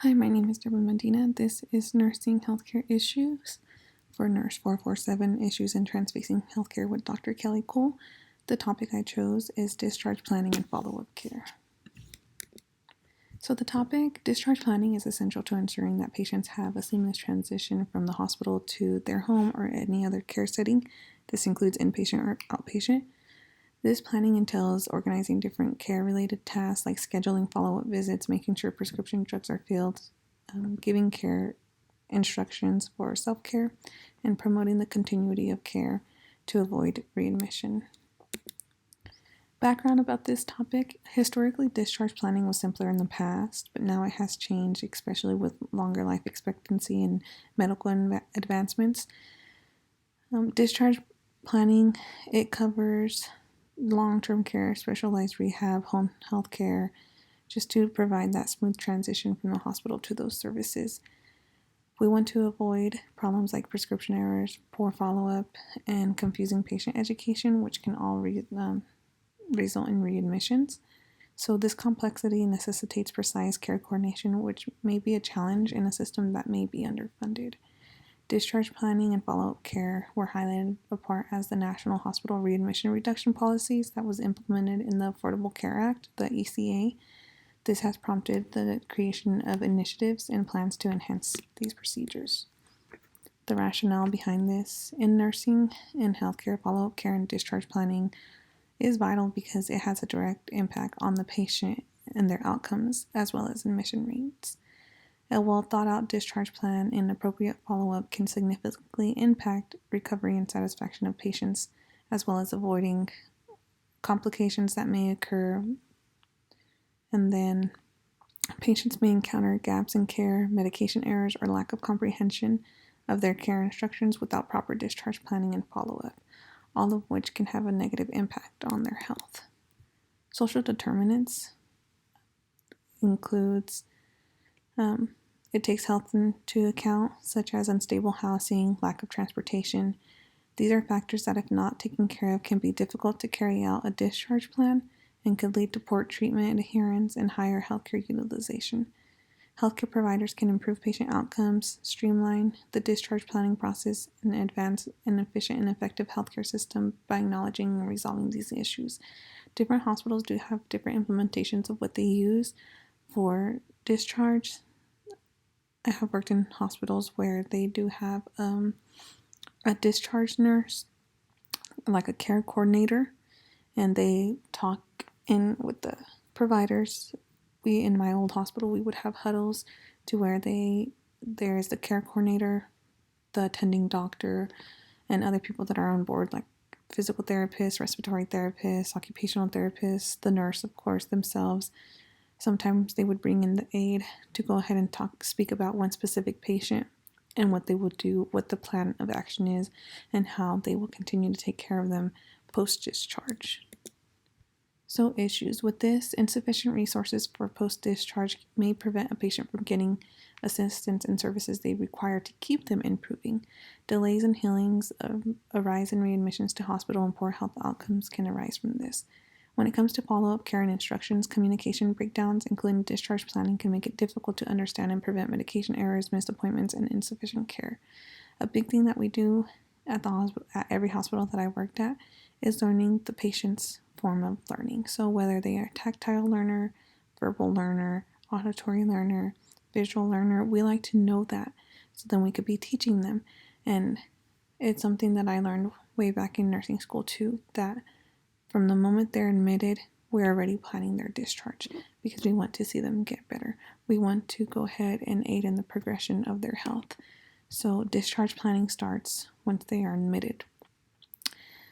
Hi, my name is Deborah Medina. This is Nursing Healthcare Issues for Nurse 447 Issues in Transfacing Healthcare with Dr. Kelly Cole. The topic I chose is discharge planning and follow-up care. So the topic, discharge planning, is essential to ensuring that patients have a seamless transition from the hospital to their home or any other care setting. This includes inpatient or outpatient. This planning entails organizing different care-related tasks like scheduling follow-up visits, making sure prescription drugs are filled, giving care instructions for self-care, and promoting the continuity of care to avoid readmission. Background about this topic: historically, discharge planning was simpler in the past, but now it has changed, especially with longer life expectancy and medical advancements. Discharge planning, it covers long-term care, specialized rehab, home health care, just to provide that smooth transition from the hospital to those services. We want to avoid problems like prescription errors, poor follow-up, and confusing patient education, which can all result in readmissions. So this complexity necessitates precise care coordination, which may be a challenge in a system that may be underfunded. Discharge planning and follow-up care were highlighted apart as the National Hospital Readmission Reduction Policies that was implemented in the Affordable Care Act, the ECA. This has prompted the creation of initiatives and plans to enhance these procedures. The rationale behind this: in nursing and healthcare, follow-up care and discharge planning is vital because it has a direct impact on the patient and their outcomes, as well as admission rates. A well-thought-out discharge plan and appropriate follow-up can significantly impact recovery and satisfaction of patients, as well as avoiding complications that may occur. And then patients may encounter gaps in care, medication errors, or lack of comprehension of their care instructions without proper discharge planning and follow-up, all of which can have a negative impact on their health. Social determinants includes it takes health into account, such as unstable housing, lack of transportation. These are factors that, if not taken care of, can be difficult to carry out a discharge plan and could lead to poor treatment adherence and higher healthcare utilization. Healthcare providers can improve patient outcomes, streamline the discharge planning process, and advance an efficient and effective healthcare system by acknowledging and resolving these issues. Different hospitals do have different implementations of what they use for discharge. I have worked in hospitals where they do have a discharge nurse, like a care coordinator, and they talk in with the providers. In my old hospital, we would have huddles to where there's the care coordinator, the attending doctor, and other people that are on board, like physical therapists, respiratory therapists, occupational therapists, the nurse, of course, themselves. Sometimes they would bring in the aide to go ahead and speak about one specific patient and what they would do, what the plan of action is, and how they will continue to take care of them post-discharge. So issues with this: insufficient resources for post-discharge may prevent a patient from getting assistance and services they require to keep them improving. Delays in healings, a rise in readmissions to hospital, and poor health outcomes can arise from this. When it comes to follow-up care and instructions, communication breakdowns, including discharge planning, can make it difficult to understand and prevent medication errors, missed appointments, and insufficient care. A big thing that we do at the hospital, at every hospital that I worked at, is learning the patient's form of learning. So whether they are tactile learner, verbal learner, auditory learner, visual learner, we like to know that so then we could be teaching them. And it's something that I learned way back in nursing school too, that from the moment they're admitted, we're already planning their discharge because we want to see them get better. We want to go ahead and aid in the progression of their health. So discharge planning starts once they are admitted.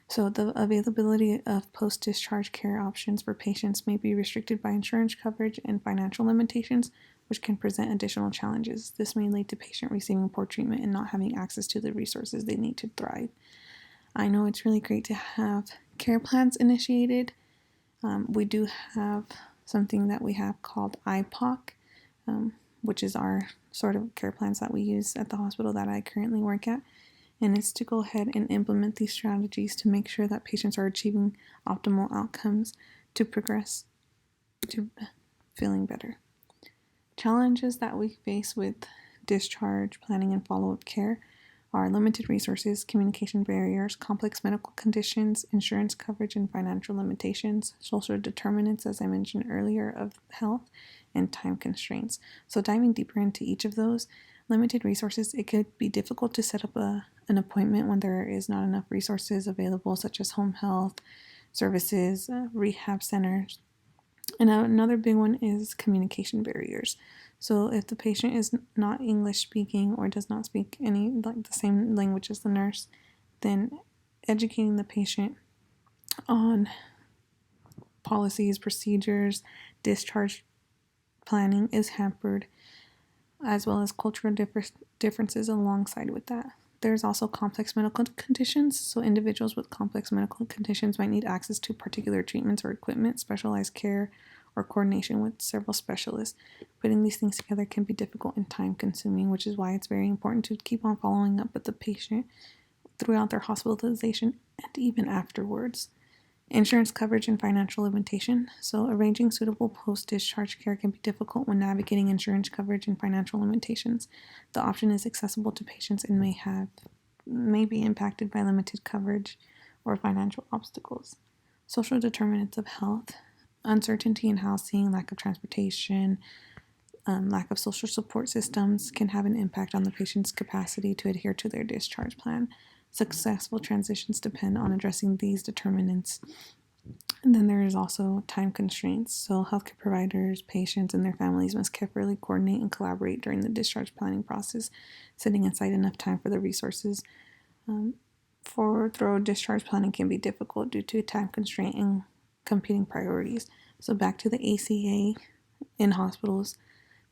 So the availability of post-discharge care options for patients may be restricted by insurance coverage and financial limitations, which can present additional challenges. This may lead to patient receiving poor treatment and not having access to the resources they need to thrive. I know it's really great to have care plans initiated. We do have something that we have called IPOC, which is our sort of care plans that we use at the hospital that I currently work at. And it's to go ahead and implement these strategies to make sure that patients are achieving optimal outcomes to progress to feeling better. challenges that we face with discharge planning and follow-up care are limited resources, communication barriers, complex medical conditions, insurance coverage and financial limitations, social determinants, as I mentioned earlier, of health, and time constraints. So diving deeper into each of those, limited resources, it could be difficult to set up an appointment when there is not enough resources available, such as home health services, rehab centers. And another big one is communication barriers. So if the patient is not English speaking or does not speak any like the same language as the nurse, then educating the patient on policies, procedures, discharge planning is hampered, as well as cultural differences alongside with that. There's also complex medical conditions. So individuals with complex medical conditions might need access to particular treatments or equipment, specialized care, or coordination with several specialists. Putting these things together can be difficult and time consuming, which is why it's very important to keep on following up with the patient throughout their hospitalization and even afterwards. Insurance coverage and financial limitation. So arranging suitable post-discharge care can be difficult when navigating insurance coverage and financial limitations. The option is accessible to patients and may be impacted by limited coverage or financial obstacles. Social determinants of health. Uncertainty in housing, lack of transportation, lack of social support systems can have an impact on the patient's capacity to adhere to their discharge plan. Successful transitions depend on addressing these determinants. And then there is also time constraints. So healthcare providers, patients, and their families must carefully coordinate and collaborate during the discharge planning process, setting aside enough time for the resources. For thorough discharge planning can be difficult due to time constraint and competing priorities. So back to the ACA, in hospitals,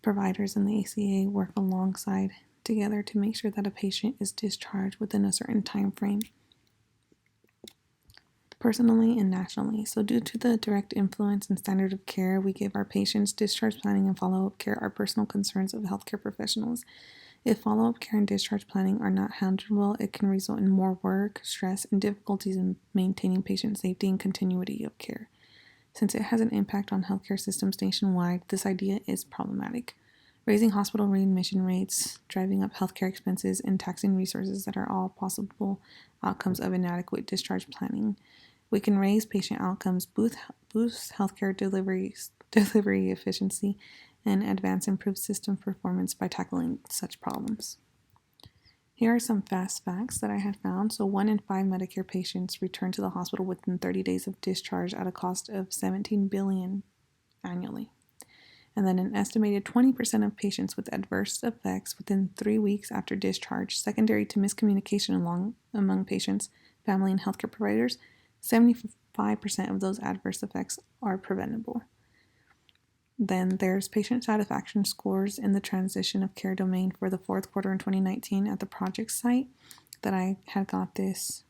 providers and the ACA work alongside together to make sure that a patient is discharged within a certain time frame, personally and nationally. So due to the direct influence and standard of care we give our patients, discharge planning and follow-up care are personal concerns of healthcare professionals. If follow-up care and discharge planning are not handled well, it can result in more work, stress, and difficulties in maintaining patient safety and continuity of care. Since it has an impact on healthcare systems nationwide, this idea is problematic. Raising hospital readmission rates, driving up healthcare expenses, and taxing resources that are all possible outcomes of inadequate discharge planning. We can raise patient outcomes, boost healthcare delivery efficiency, and advance improved system performance by tackling such problems. Here are some fast facts that I have found. So 1 in 5 Medicare patients return to the hospital within 30 days of discharge at a cost of $17 billion annually. And then an estimated 20% of patients with adverse effects within 3 weeks after discharge, secondary to miscommunication among patients, family, and healthcare providers, 75% of those adverse effects are preventable. Then there's patient satisfaction scores in the transition of care domain for the fourth quarter in 2019 at the project site that I had got this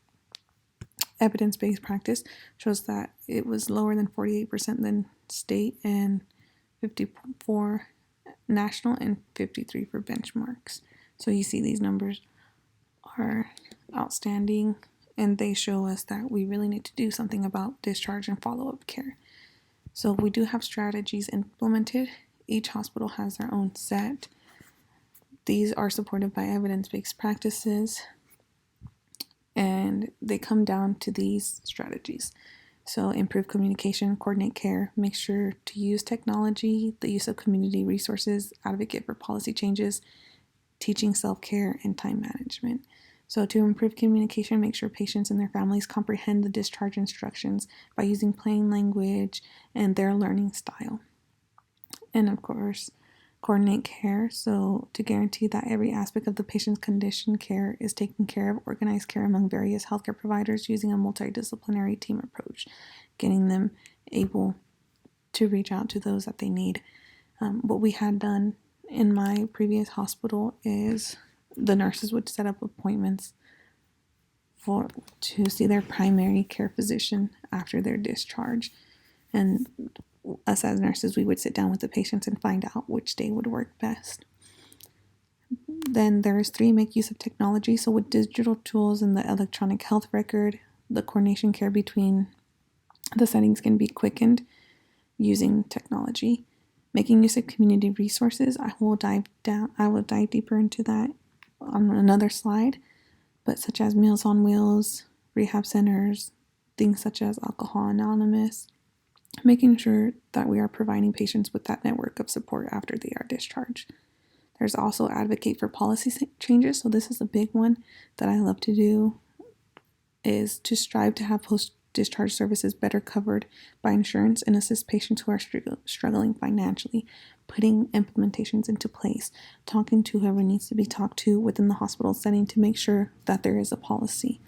evidence-based practice, shows that it was lower than 48% than state and 54 national and 53 for benchmarks. So you see these numbers are outstanding, and they show us that we really need to do something about discharge and follow-up care. So we do have strategies implemented. Each hospital has their own set. These are supported by evidence-based practices, and they come down to these strategies. So improve communication, coordinate care, make sure to use technology, the use of community resources, advocate for policy changes, teaching self-care, and time management. So to improve communication, make sure patients and their families comprehend the discharge instructions by using plain language and their learning style. And of course, coordinate care. So to guarantee that every aspect of the patient's condition care is taken care of, organize care among various healthcare providers using a multidisciplinary team approach, getting them able to reach out to those that they need. What we had done in my previous hospital is the nurses would set up appointments to see their primary care physician after their discharge. And us as nurses, we would sit down with the patients and find out which day would work best. Then there's 3, make use of technology. So with digital tools and the electronic health record, the coordination care between the settings can be quickened using technology. Making use of community resources, I will dive deeper into that on another slide, but such as Meals on Wheels, rehab centers, things such as Alcohol Anonymous, making sure that we are providing patients with that network of support after they are discharged. There's also advocate for policy changes. So this is a big one that I love to do, is to strive to have post-discharge services better covered by insurance and assist patients who are struggling financially, putting implementations into place, talking to whoever needs to be talked to within the hospital setting to make sure that there is a policy.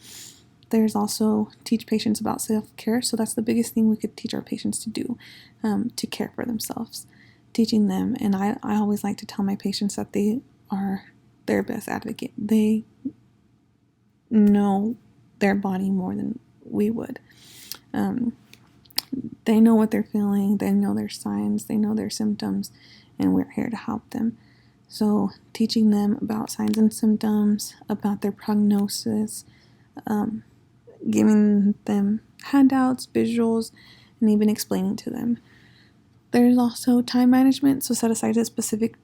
There's also teach patients about self-care. So that's the biggest thing we could teach our patients to do, to care for themselves. Teaching them, and I always like to tell my patients that they are their best advocate. They know their body more than we would. They know what they're feeling, they know their signs, they know their symptoms, and we're here to help them. So teaching them about signs and symptoms, about their prognosis, giving them handouts, visuals, and even explaining to them. There's also time management, so set aside a specific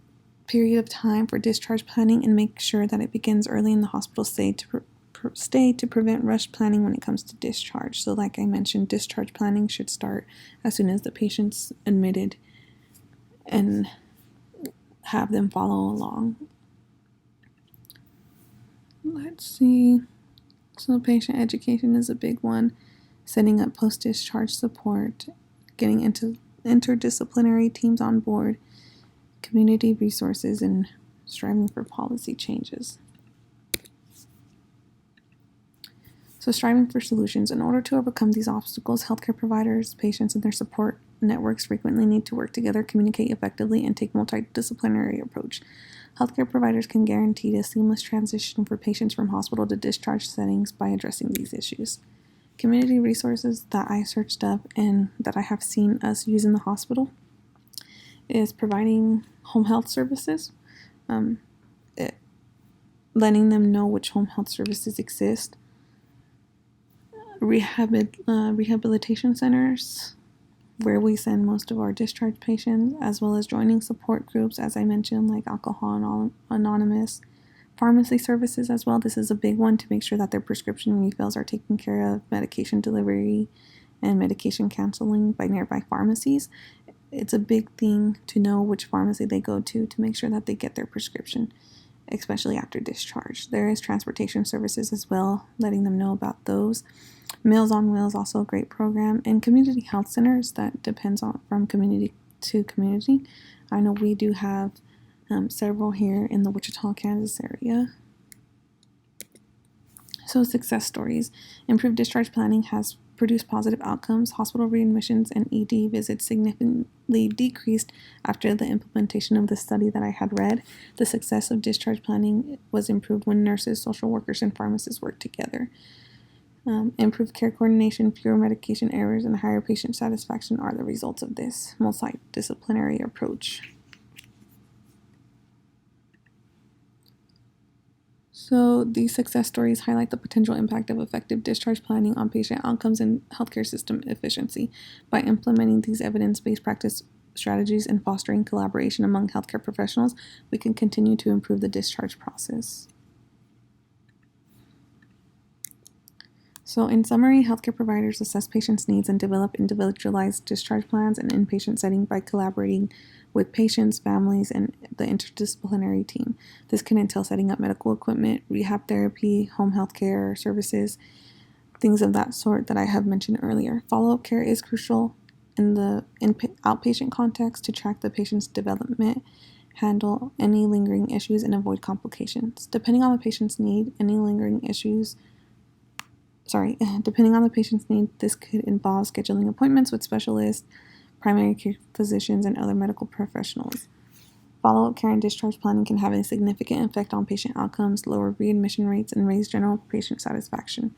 period of time for discharge planning and make sure that it begins early in the hospital stay to prevent rush planning when it comes to discharge. So like I mentioned, discharge planning should start as soon as the patient's admitted and have them follow along. Let's see. So patient education is a big one. Setting up post-discharge support, getting into interdisciplinary teams on board, community resources, and striving for policy changes. So striving for solutions. In order to overcome these obstacles, healthcare providers, patients, and their support networks frequently need to work together, communicate effectively, and take a multidisciplinary approach. Healthcare providers can guarantee a seamless transition for patients from hospital to discharge settings by addressing these issues. Community resources that I searched up and that I have seen us use in the hospital is providing home health services, letting them know which home health services exist, rehabilitation centers where we send most of our discharge patients, as well as joining support groups, as I mentioned, like Alcohol Anonymous, pharmacy services as well. This is a big one to make sure that their prescription refills are taken care of, medication delivery and medication counseling by nearby pharmacies. It's a big thing to know which pharmacy they go to make sure that they get their prescription, especially after discharge. There is transportation services as well, letting them know about those. Meals on Wheels, also a great program, and community health centers that depends on from community to community. I know we do have several here in the Wichita, Kansas area. So success stories. Improved discharge planning has produced positive outcomes. Hospital readmissions and ED visits significantly decreased after the implementation of the study that I had read. The success of discharge planning was improved when nurses, social workers, and pharmacists worked together. Improved care coordination, fewer medication errors, and higher patient satisfaction are the results of this multidisciplinary approach. So these success stories highlight the potential impact of effective discharge planning on patient outcomes and healthcare system efficiency. By implementing these evidence-based practice strategies and fostering collaboration among healthcare professionals, we can continue to improve the discharge process. So in summary, healthcare providers assess patients' needs and develop individualized discharge plans in an inpatient setting by collaborating with patients, families, and the interdisciplinary team. This can entail setting up medical equipment, rehab therapy, home health care services, things of that sort that I have mentioned earlier. Follow-up care is crucial in the outpatient context to track the patient's development, handle any lingering issues, and avoid complications. Depending on the patient's need, this could involve scheduling appointments with specialists, primary care physicians, and other medical professionals. Follow-up care and discharge planning can have a significant effect on patient outcomes, lower readmission rates, and raise general patient satisfaction.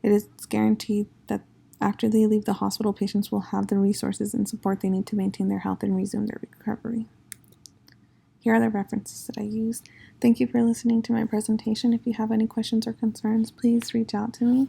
It is guaranteed that after they leave the hospital, patients will have the resources and support they need to maintain their health and resume their recovery. Here are the references that I used. Thank you for listening to my presentation. If you have any questions or concerns, please reach out to me.